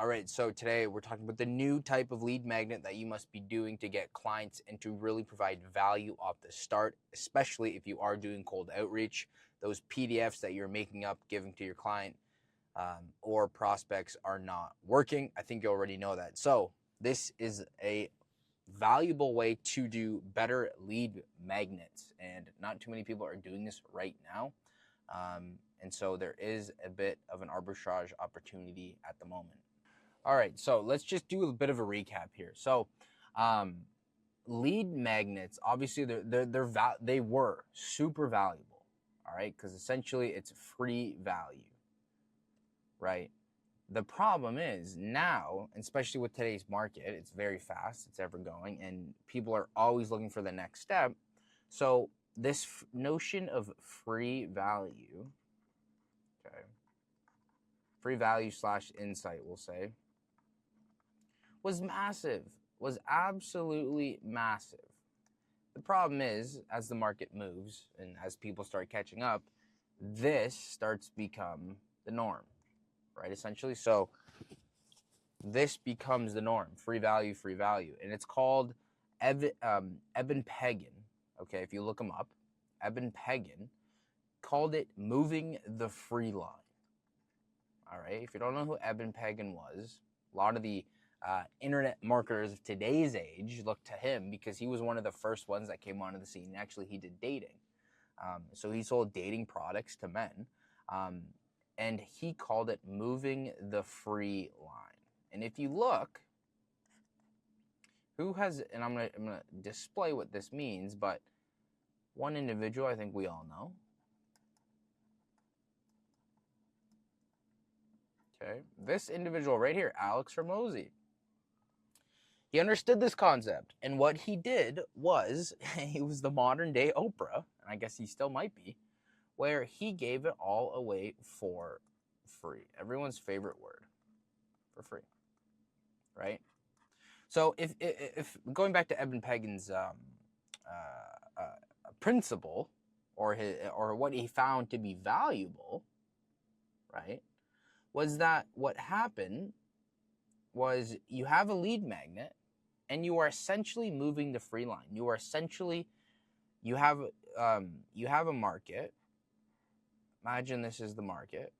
All right, so today we're talking about the new type of lead magnet that you must be doing to get clients and to really provide value off the start, especially if you are doing cold outreach. Those PDFs that you're making up, giving to your client or prospects are not working. I think you already know that. So this is a valuable way to do better lead magnets, and not too many people are doing this right now. And so there is a bit of an arbitrage opportunity at the moment. All right, so let's just do a bit of a recap here. So, lead magnets, obviously, they were super valuable. All right, because essentially it's free value, right? The problem is now, especially with today's market, it's very fast, it's ever going, and people are always looking for the next step. So this notion of free value, okay, free value / insight, we'll say, was massive, was absolutely massive. The problem is, as the market moves and as people start catching up, this starts to become the norm, right? Essentially, so this becomes the norm, free value, and it's called Eben Pagan. Okay, if you look him up, Eben Pagan called it moving the free line. All right, if you don't know who Eben Pagan was, a lot of the internet marketers of today's age look to him because he was one of the first ones that came onto the scene. Actually, he did dating. So he sold dating products to men. And he called it moving the free line. And if you look, who has, and I'm gonna display what this means, but one individual I think we all know. Okay, this individual right here, Alex Hormozi. He understood this concept, and what he did was, he was the modern day Oprah, and I guess he still might be, where he gave it all away for free. Everyone's favorite word, for free, right? So if going back to Eben Pagan's principle, or what he found to be valuable, right, was that what happened was you have a lead magnet, and you are essentially moving the free line. You are essentially, you have a market. Imagine this is the market,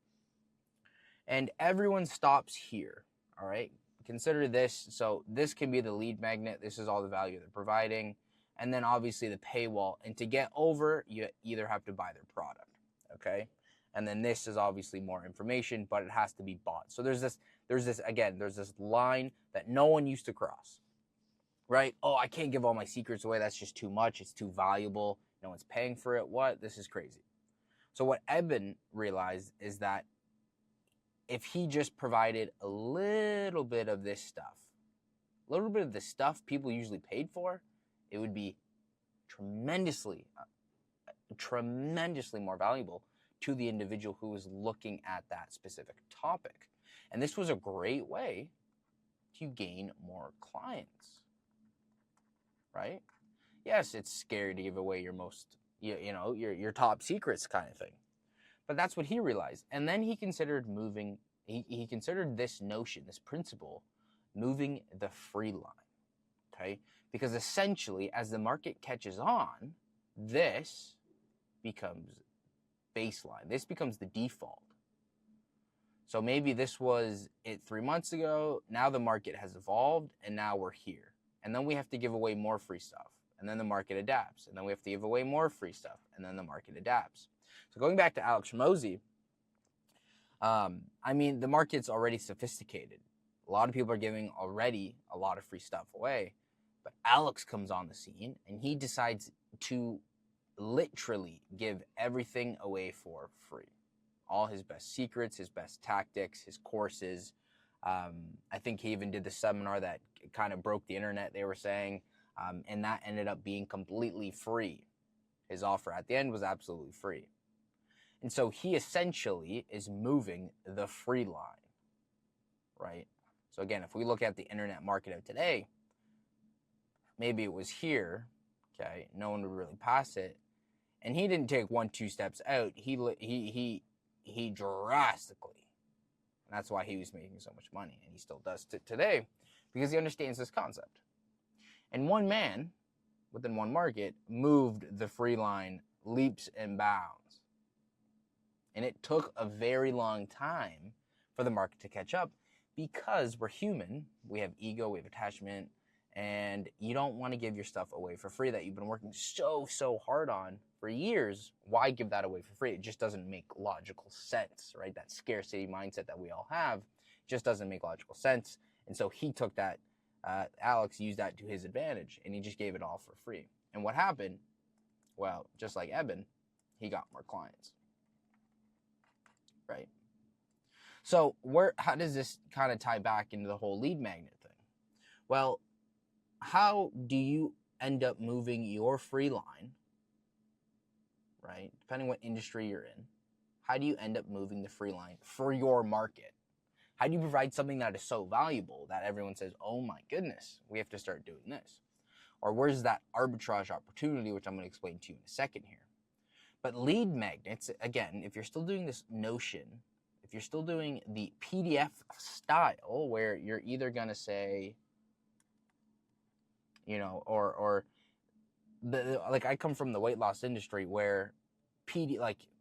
and everyone stops here. All right, consider this. So this can be the lead magnet. This is all the value they're providing, and then obviously the paywall. And to get over, you either have to buy their product. Okay, and then this is obviously more information, but it has to be bought. So there's this line that no one used to cross. Right? Oh, I can't give all my secrets away. That's just too much. It's too valuable. No one's paying for it. What? This is crazy. So what Eben realized is that if he just provided a little bit of this stuff, a little bit of the stuff people usually paid for, it would be tremendously more valuable to the individual who was looking at that specific topic. And this was a great way to gain more clients. Right? Yes, it's scary to give away your most, your top secrets kind of thing. But that's what he realized. And then he considered he considered this notion, this principle, moving the free line. Okay? Because essentially, as the market catches on, this becomes baseline. This becomes the default. So maybe this was it 3 months ago. Now the market has evolved, and now we're here. And then we have to give away more free stuff. And then the market adapts. And then we have to give away more free stuff. And then the market adapts. So going back to Alex Hormozi, the market's already sophisticated. A lot of people are giving already a lot of free stuff away. But Alex comes on the scene, and he decides to literally give everything away for free. All his best secrets, his best tactics, his courses. I think he even did the seminar that kind of broke the internet, they were saying, and that ended up being completely free. His offer at the end was absolutely free. And so he essentially is moving the free line, right? So again, if we look at the internet market of today, maybe it was here, okay, no one would really pass it, and he didn't take 1-2 steps out. He drastically And that's why he was making so much money, and he still does today, because he understands this concept. And one man within one market moved the free line leaps and bounds. And it took a very long time for the market to catch up, because we're human. We have ego, we have attachment, and you don't want to give your stuff away for free that you've been working so hard on for years. Why give that away for free? It just doesn't make logical sense, right? That scarcity mindset that we all have just doesn't make logical sense. And so he took that, Alex used that to his advantage, and he just gave it all for free. And what happened? Well, just like Eben, he got more clients, right? So how does this kind of tie back into the whole lead magnet thing? Well, how do you end up moving your free line, right? Depending what industry you're in, how do you end up moving the free line for your market? How do you provide something that is so valuable that everyone says, oh my goodness, we have to start doing this? Or where's that arbitrage opportunity, which I'm going to explain to you in a second here. But lead magnets, again, if you're still doing this Notion, if you're still doing the PDF style, where you're either going to say, you know, or like I come from the weight loss industry, where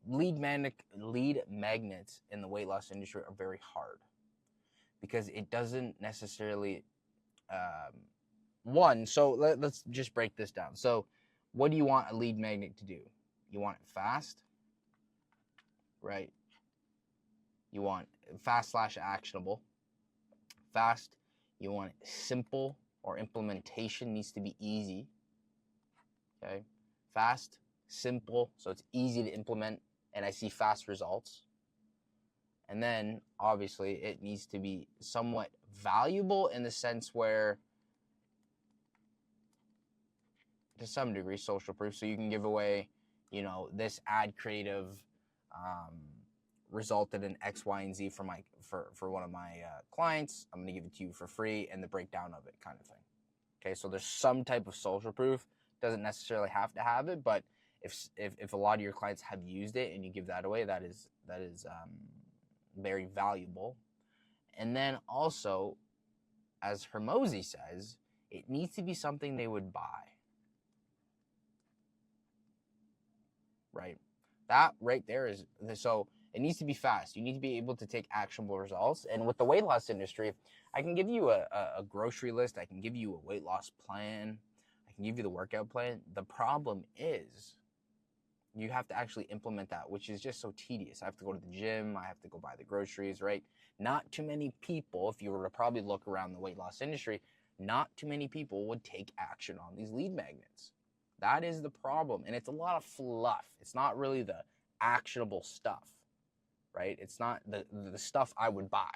lead magnets in the weight loss industry are very hard, because it doesn't necessarily so let's just break this down. So what do you want a lead magnet to do? You want it fast, right? You want fast/actionable. Fast. You want it simple, or implementation needs to be easy. Okay, fast, simple, so it's easy to implement, and I see fast results. And then obviously it needs to be somewhat valuable, in the sense where, to some degree, social proof. So you can give away, you know, this ad creative resulted in X, Y, and Z for one of my clients. I'm going to give it to you for free, and the breakdown of it, kind of thing. Okay, so there's some type of social proof. Doesn't necessarily have to have it, but if a lot of your clients have used it and you give that away, that is very valuable. And then also, as Hormozi says, it needs to be something they would buy. Right? That right there is, so it needs to be fast. You need to be able to take actionable results. And with the weight loss industry, I can give you a grocery list. I can give you a weight loss plan. I can give you the workout plan. The problem is you have to actually implement that, which is just so tedious. I have to go to the gym. I have to go buy the groceries, right? Not too many people, if you were to probably look around the weight loss industry, not too many people would take action on these lead magnets. That is the problem. And it's a lot of fluff. It's not really the actionable stuff, right? It's not the stuff I would buy,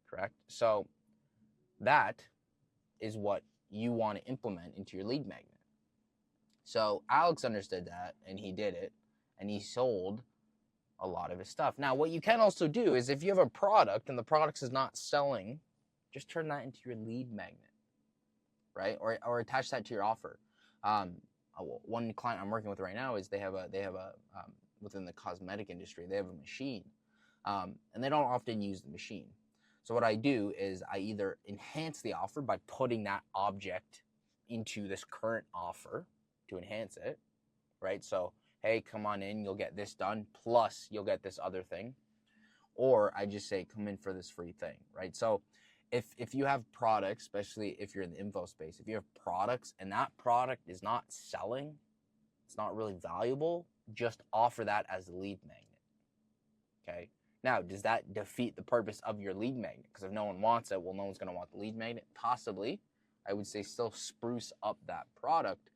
correct? So that is what you want to implement into your lead magnet. So Alex understood that, and he did it, and he sold a lot of his stuff. Now, what you can also do is, if you have a product and the product is not selling, just turn that into your lead magnet, right? Or attach that to your offer. One client I'm working with right now is they have a within the cosmetic industry, they have a machine, and they don't often use the machine. So what I do is I either enhance the offer by putting that object into this current offer to enhance it, right? So, hey, come on in, you'll get this done, plus you'll get this other thing. Or I just say, come in for this free thing, right? So if you have products, especially if you're in the info space, if you have products and that product is not selling, it's not really valuable, just offer that as a lead magnet, okay? Now, does that defeat the purpose of your lead magnet? Because if no one wants it, well, no one's going to want the lead magnet. Possibly. I would say still spruce up that product,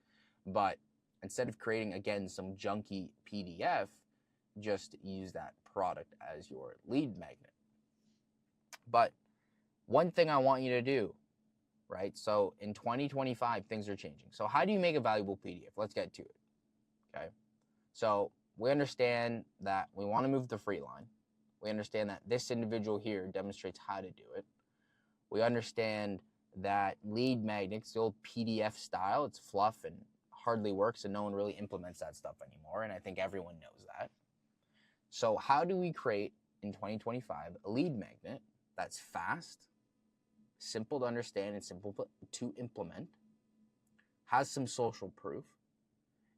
but instead of creating, again, some junky PDF, just use that product as your lead magnet. But one thing I want you to do, right? So in 2025, things are changing. So how do you make a valuable PDF? Let's get to it, okay? So we understand that we want to move the free line. We understand that this individual here demonstrates how to do it. We understand that lead magnets, the old PDF style, it's fluff and hardly works, and no one really implements that stuff anymore, and I think everyone knows that. So how do we create in 2025 a lead magnet that's fast, simple to understand, and simple to implement, has some social proof,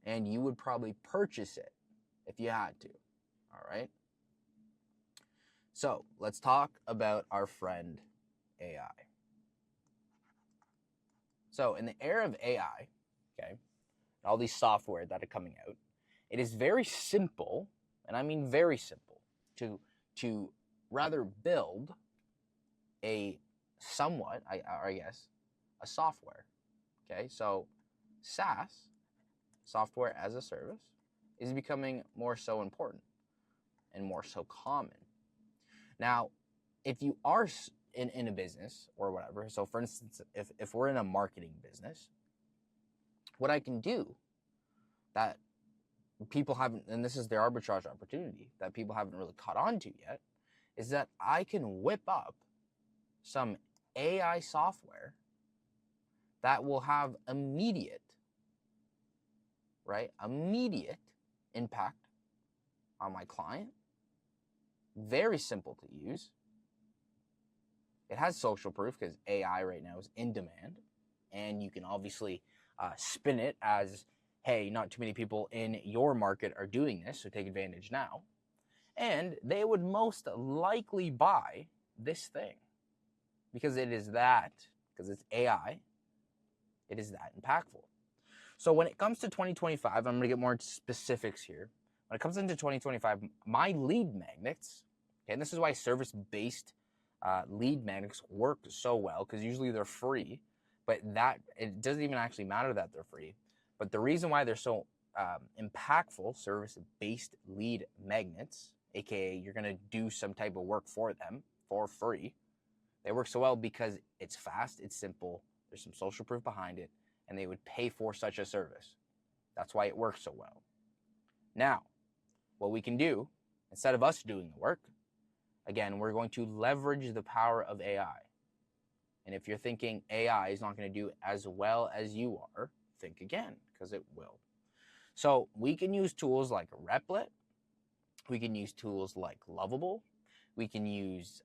and you would probably purchase it if you had to. All right? So let's talk about our friend AI. So in the era of AI, okay, all these software that are coming out, it is very simple, and I mean very simple, to rather build a somewhat, I guess, a software. Okay, so SaaS, software as a service, is becoming more so important and more so common. Now, if you are in a business or whatever, so for instance, if we're in a marketing business, what I can do that people haven't, and this is the arbitrage opportunity that people haven't really caught on to yet, is that I can whip up some AI software that will have immediate impact on my client. Very simple to use. It has social proof because AI right now is in demand, and you can obviously spin it as, hey, not too many people in your market are doing this, so take advantage now. And they would most likely buy this thing because it's AI, it is that impactful. So when it comes to 2025, I'm going to get more specifics here. When it comes into 2025, my lead magnets, okay, and this is why service-based lead magnets work so well, because usually they're free, but it doesn't even actually matter that they're free. But the reason why they're so impactful service-based lead magnets, aka you're going to do some type of work for them for free, they work so well because it's fast, it's simple, there's some social proof behind it, and they would pay for such a service. That's why it works so well. Now, what we can do, instead of us doing the work, again, we're going to leverage the power of AI. And if you're thinking AI is not going to do as well as you are, think again, because it will. So we can use tools like Replit. We can use tools like Lovable. We can use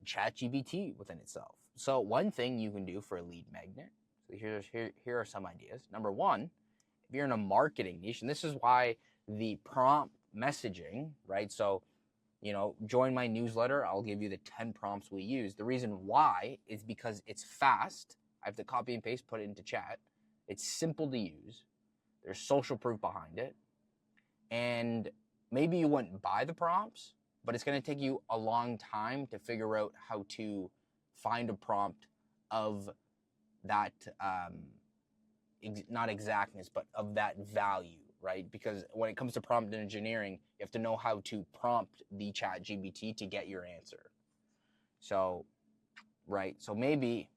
ChatGPT within itself. So one thing you can do for a lead magnet, so here are some ideas. Number one, if you're in a marketing niche, and this is why the prompt messaging, right? So, join my newsletter. I'll give you the 10 prompts we use. The reason why is because it's fast. I have to copy and paste, put it into chat. It's simple to use. There's social proof behind it. And maybe you wouldn't buy the prompts, but it's going to take you a long time to figure out how to find a prompt of that, not exactness, but of that value, right? Because when it comes to prompt engineering, you have to know how to prompt the ChatGPT to get your answer. So, right, so maybe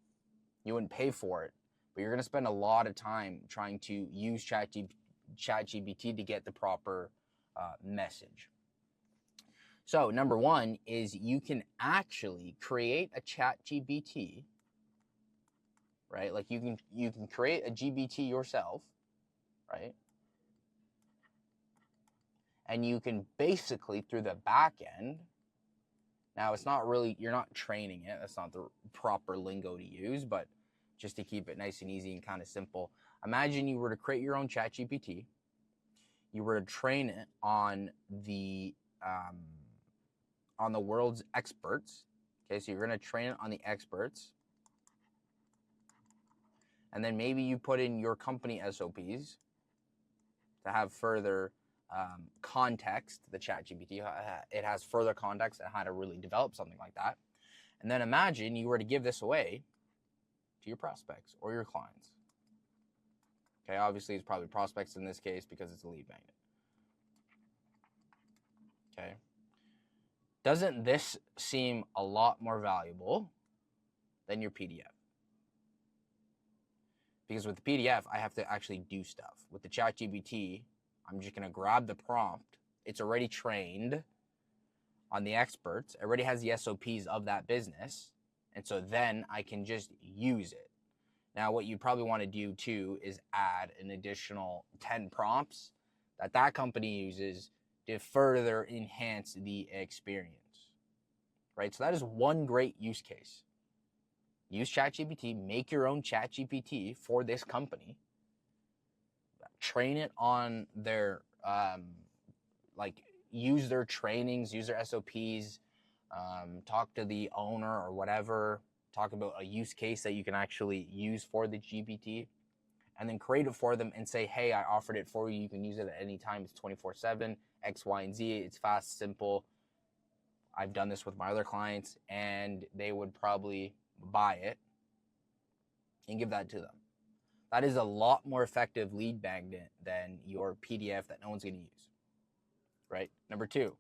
you wouldn't pay for it, but you're going to spend a lot of time trying to use ChatGPT to get the proper message. So number one is you can actually create a ChatGPT, right? Like you can create a GBT yourself, right? And you can basically, through the back end, now it's not really, you're not training it, that's not the proper lingo to use, but just to keep it nice and easy and kind of simple, imagine you were to create your own ChatGPT, you were to train it on the world's experts. Okay, so you're going to train it on the experts, and then maybe you put in your company SOPs to have further context. The ChatGPT, it has further context on how to really develop something like that. And then imagine you were to give this away to your prospects or your clients. Okay, obviously it's probably prospects in this case because it's a lead magnet. Okay. Doesn't this seem a lot more valuable than your PDF? Because with the PDF, I have to actually do stuff. With the ChatGPT, I'm just going to grab the prompt. It's already trained on the experts. It already has the SOPs of that business. And so then I can just use it. Now, what you probably want to do too is add an additional 10 prompts that company uses to further enhance the experience. right? So that is one great use case. Use ChatGPT, make your own ChatGPT for this company, train it on their, use their trainings, use their SOPs, talk to the owner or whatever, talk about a use case that you can actually use for the GPT, and then create it for them and say, hey, I offered it for you. You can use it at any time. It's 24/7, X, Y, and Z. It's fast, simple. I've done this with my other clients, and they would probably buy it and give that to them. That is a lot more effective lead magnet than your PDF that no one's going to use, right? Number two,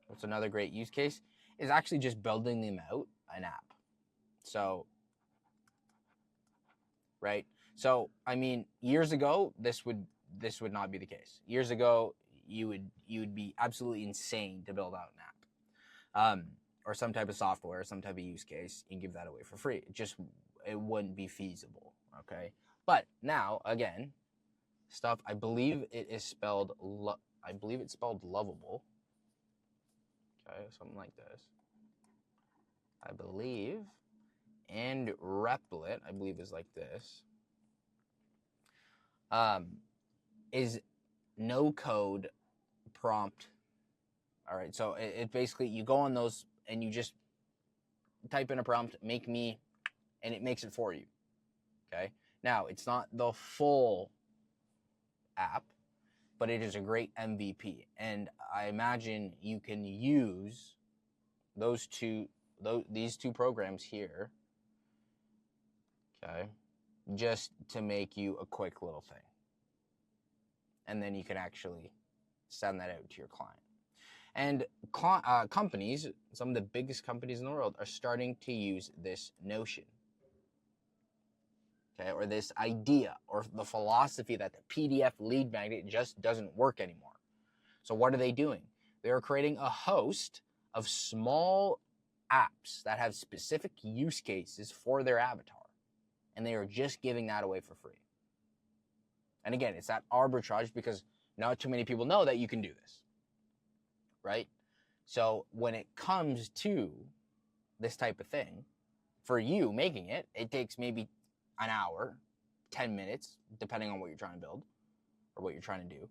what's another great use case is actually just building them out an app. So, right? So, I mean, years ago, this would not be the case. Years ago, you would be absolutely insane to build out an app, or some type of software, or some type of use case, and give that away for free. It wouldn't be feasible. Okay, but now again, stuff. I believe it is spelled. I believe it's spelled lovable. Okay, something like this. I believe, and Replit, I believe, is like this. Is no code prompt. All right, so it basically, you go on those and you just type in a prompt, make me, and it makes it for you. Okay, now it's not the full app, but it is a great MVP, and I imagine you can use these two programs here, okay, just to make you a quick little thing. And then you can actually send that out to your client. And companies, some of the biggest companies in the world, are starting to use this notion, okay, or this idea, or the philosophy that the PDF lead magnet just doesn't work anymore. So what are they doing? They are creating a host of small apps that have specific use cases for their avatar, and they are just giving that away for free. And again, it's that arbitrage because not too many people know that you can do this, right? So when it comes to this type of thing, for you making it, it takes maybe an hour, 10 minutes, depending on what you're trying to build or what you're trying to do.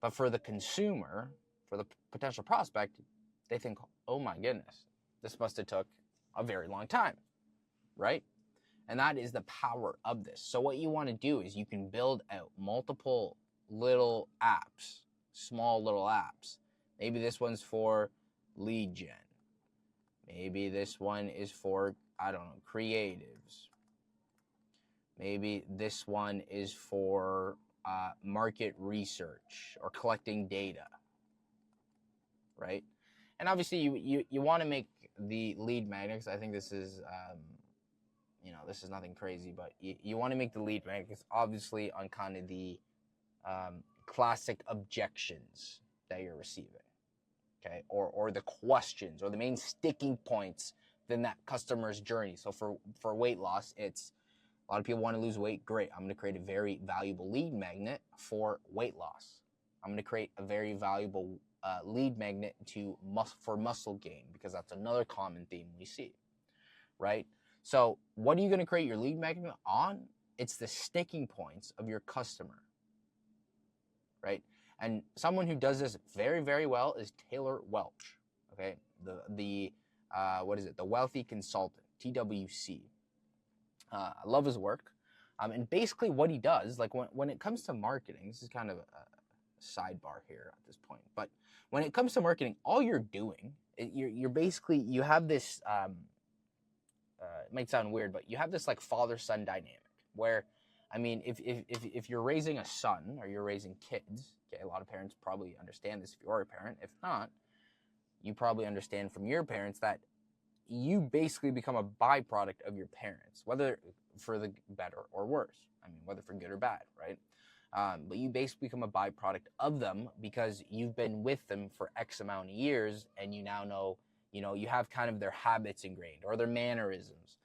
But for the consumer, for the potential prospect, they think, oh my goodness, this must have took a very long time, right? And that is the power of this. So what you want to do is you can build out multiple little apps, small little apps. Maybe this one's for lead gen. Maybe this one is for, I don't know, creatives. Maybe this one is for market research or collecting data, right? And obviously you want to make the lead magnets. I think this is, this is nothing crazy, but you want to make the lead magnets obviously on kind of the classic objections that you're receiving, okay? Or the questions or the main sticking points in that customer's journey. So for weight loss, it's a lot of people want to lose weight. Great. I'm going to create a very valuable lead magnet for weight loss. I'm going to create a very valuable lead magnet for muscle gain, because that's another common theme we see, right? So what are you going to create your lead magnet on? It's the sticking points of your customer, right? And someone who does this very, very well is Taylor Welch, okay? The Wealthy Consultant, TWC. I love his work. And basically what he does, like when it comes to marketing, this is kind of a sidebar here at this point, but when it comes to marketing, all you're doing, you're basically, you have this, it might sound weird, but you have this like father-son dynamic where, I mean, if you're raising a son or you're raising kids, okay, a lot of parents probably understand this if you are a parent. If not, you probably understand from your parents that you basically become a byproduct of your parents, whether for the better or worse. I mean, whether for good or bad, right? But you basically become a byproduct of them because you've been with them for X amount of years, and you now know, you have kind of their habits ingrained or their mannerisms,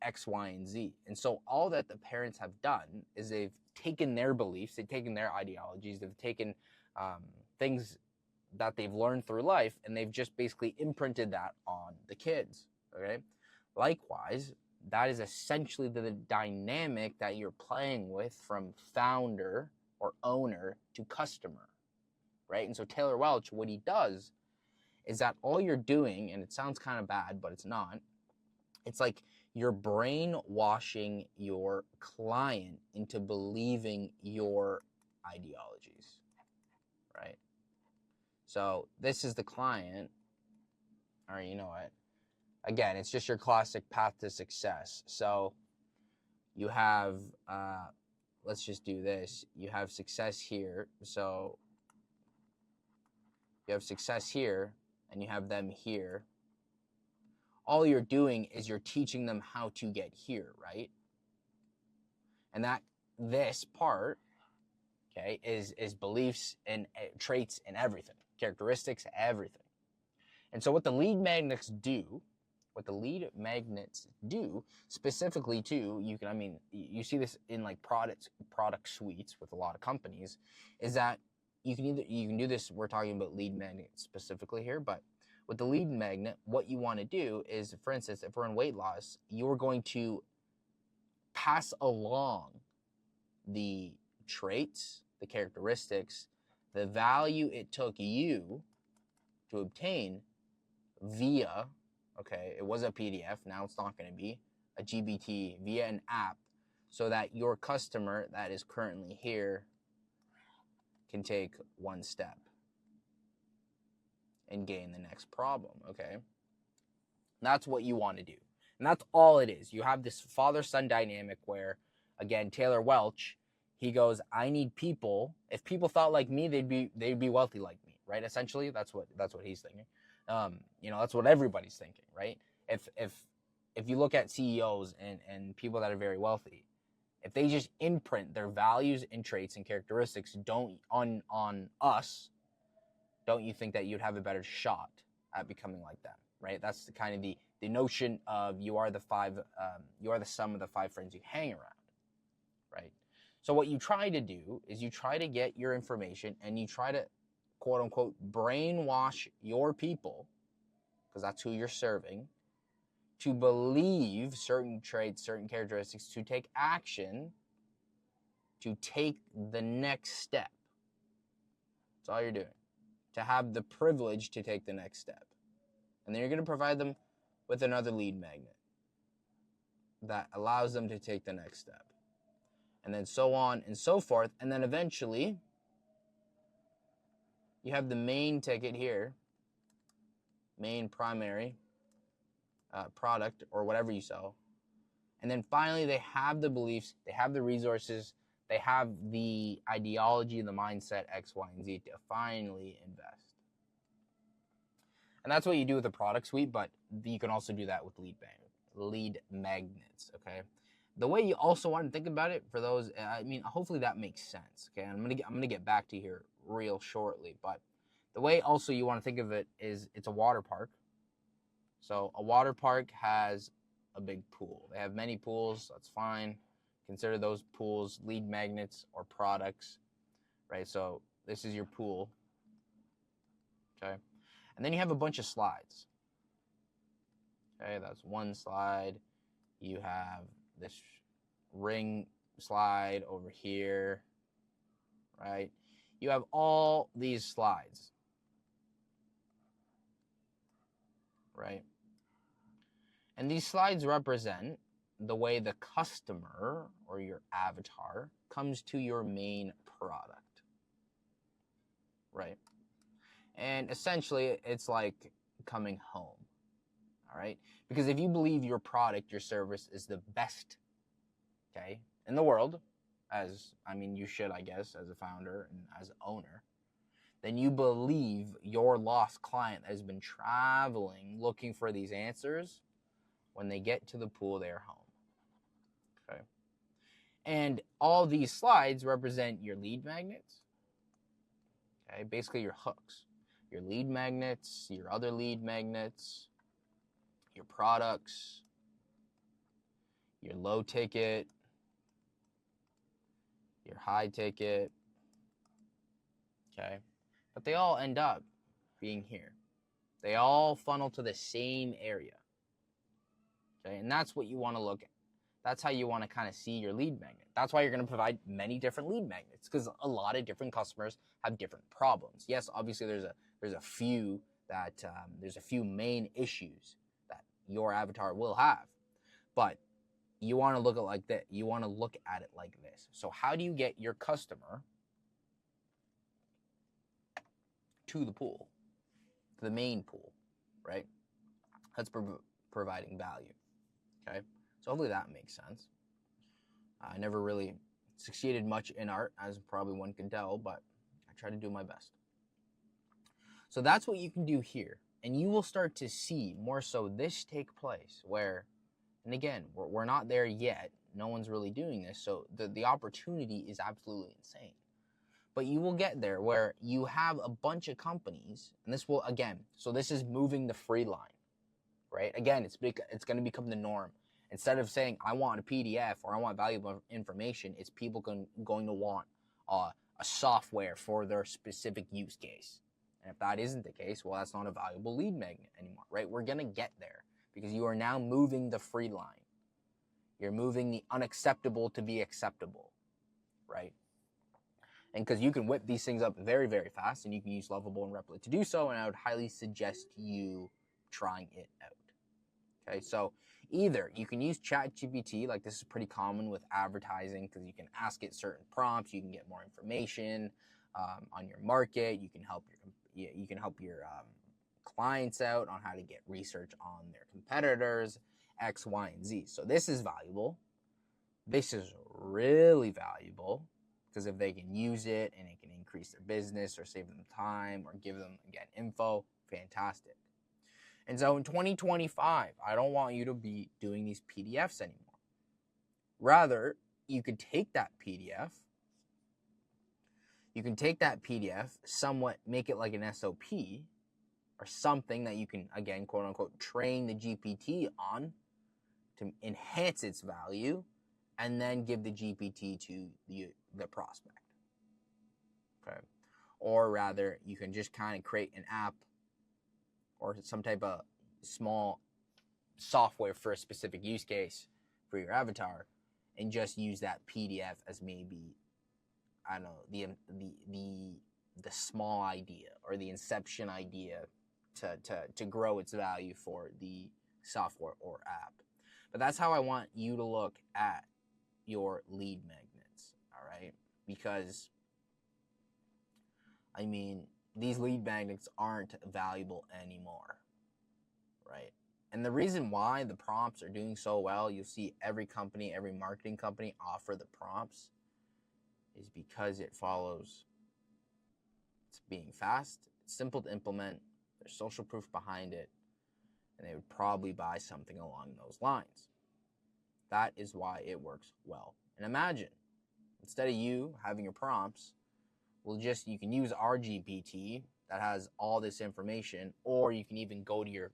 X, Y, and Z. And so all that the parents have done is they've taken their beliefs, they've taken their ideologies, they've taken things that they've learned through life, and they've just basically imprinted that on the kids. Okay. Likewise, that is essentially the dynamic that you're playing with from founder or owner to customer, right? And so Taylor Welch, what he does is that all you're doing, and it sounds kind of bad, but it's not, it's like you're brainwashing your client into believing your ideologies, right? So this is the client, or you know what? Again, it's just your classic path to success. So you have, let's just do this. You have success here. So you have success here, and you have them here. All you're doing is you're teaching them how to get here, right? And that this part, okay, is beliefs and traits and everything, characteristics, everything. And so what the lead magnets do, specifically too, you see this in like product suites with a lot of companies, is that you can do this. We're talking about lead magnets specifically here, but with the lead magnet, what you want to do is, for instance, if we're in weight loss, you're going to pass along the traits, the characteristics, the value it took you to obtain via, okay, it was a PDF, now it's not going to be a GBT, via an app, so that your customer that is currently here can take one step and gain the next problem, okay? That's what you want to do. And that's all it is. You have this father-son dynamic where, again, Taylor Welch, he goes, I need people. If people thought like me, they'd be wealthy like me, right? Essentially, that's what he's thinking. That's what everybody's thinking, right? If you look at CEOs and people that are very wealthy, if they just imprint their values and traits and characteristics on us, don't you think that you'd have a better shot at becoming like them, right? That's the kind of the notion of you are the sum of the 5 friends you hang around, right? So what you try to do is you try to get your information and you try to, quote unquote, brainwash your people, because that's who you're serving, to believe certain traits, certain characteristics, to take action, to take the next step. That's all you're doing. To have the privilege to take the next step. And then you're going to provide them with another lead magnet that allows them to take the next step. And then so on and so forth. And then eventually, you have the main ticket here, main primary product or whatever you sell. And then finally, they have the beliefs, they have the resources, they have the ideology, the mindset, X, Y, and Z to finally invest. And that's what you do with the product suite, but you can also do that with lead magnets, okay? The way you also want to think about it, for those, hopefully that makes sense, okay? I'm gonna get back to here real shortly, but the way also you want to think of it is it's a water park. So a water park has a big pool. They have many pools, that's fine. Consider those pools lead magnets or products, right? So this is your pool, okay? And then you have a bunch of slides, okay? That's one slide. You have this ring slide over here, right? You have all these slides, right? And these slides represent the way the customer or your avatar comes to your main product, right? And essentially, it's like coming home, all right? Because if you believe your product, your service is the best, okay, in the world, you should, I guess, as a founder and as an owner, then you believe your lost client has been traveling looking for these answers. When they get to the pool, they're home, okay? And all these slides represent your lead magnets, okay? Basically your hooks, your lead magnets, your other lead magnets, your products, your low ticket, your high ticket, okay? But they all end up being here. They all funnel to the same area. Okay, and that's what you want to look at. That's how you want to kind of see your lead magnet. That's why you're going to provide many different lead magnets, because a lot of different customers have different problems. Yes, obviously there's a few main issues that your avatar will have, but you want to look at it like that. You want to look at it like this. So how do you get your customer to the pool, to the main pool, right? That's providing value. Okay, so hopefully that makes sense. I never really succeeded much in art, as probably one can tell, but I try to do my best. So that's what you can do here, and you will start to see more so this take place where, and again, we're not there yet. No one's really doing this, so the opportunity is absolutely insane. But you will get there where you have a bunch of companies, and this will, again, so this is moving the free line, right? Again, it's going to become the norm. Instead of saying, I want a PDF or I want valuable information, it's people going to want a software for their specific use case. And if that isn't the case, well, that's not a valuable lead magnet anymore, right? We're going to get there because you are now moving the free line. You're moving the unacceptable to be acceptable, right? And because you can whip these things up very, very fast, and you can use Lovable and Replit to do so, and I would highly suggest you trying it out. Okay, so either you can use ChatGPT, like this is pretty common with advertising, because you can ask it certain prompts, you can get more information on your market, you can help your clients out on how to get research on their competitors, X, Y, and Z. So this is valuable. This is really valuable, because if they can use it and it can increase their business or save them time or give them, again, info, fantastic. And so in 2025, I don't want you to be doing these PDFs anymore. Rather, you could take that PDF, somewhat make it like an SOP or something that you can, again, quote unquote, train the GPT on to enhance its value, and then give the GPT to the prospect. Okay. Or rather, you can just kind of create an app or some type of small software for a specific use case for your avatar, and just use that PDF as maybe, I don't know, the small idea or the inception idea to grow its value for the software or app. But that's how I want you to look at your lead magnets, all right? Because, I mean, these lead magnets aren't valuable anymore, right? And the reason why the prompts are doing so well, you'll see every company, every marketing company offer the prompts, is because it follows. It's being fast, it's simple to implement, there's social proof behind it, and they would probably buy something along those lines. That is why it works well. And imagine, instead of you having your prompts, you can use our GPT that has all this information, or you can even go to your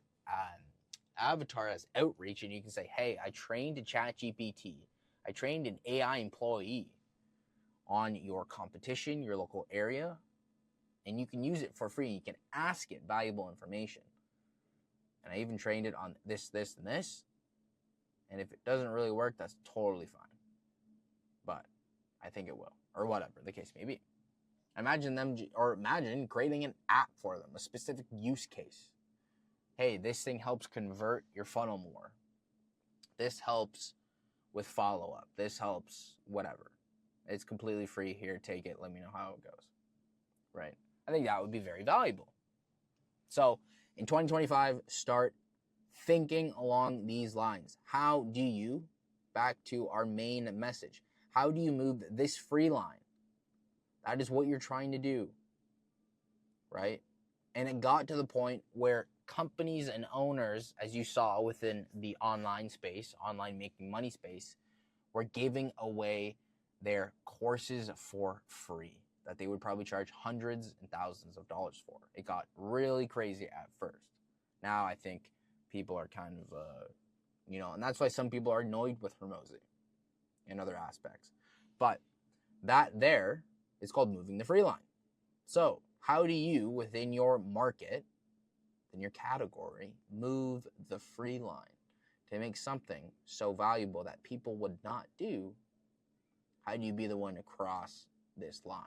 avatar as outreach, and you can say, hey, I trained a ChatGPT, I trained an AI employee on your competition, your local area, and you can use it for free. You can ask it valuable information. And I even trained it on this, this, and this. And if it doesn't really work, that's totally fine. But I think it will, or whatever the case may be. Imagine creating an app for them, a specific use case. Hey, this thing helps convert your funnel more. This helps with follow-up. This helps whatever. It's completely free. Here, take it. Let me know how it goes. Right? I think that would be very valuable. So in 2025, start thinking along these lines. How do you, back to our main message, how do you move this free line? That is what you're trying to do, right? And it got to the point where companies and owners, as you saw within the online space, online making money space, were giving away their courses for free that they would probably charge hundreds and thousands of dollars for. It got really crazy at first. Now I think people are kind of, and that's why some people are annoyed with Hormozi and other aspects. But that there is called moving the free line. So how do you, within your market, in your category, move the free line to make something so valuable that people would not do? How do you be the one to cross this line?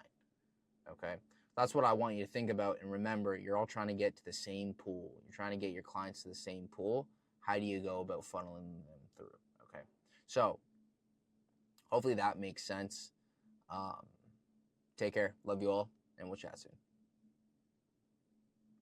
Okay, that's what I want you to think about. And remember, you're all trying to get to the same pool. You're trying to get your clients to the same pool. How do you go about funneling them through? Okay, so hopefully that makes sense. Take care. Love you all, and we'll chat soon.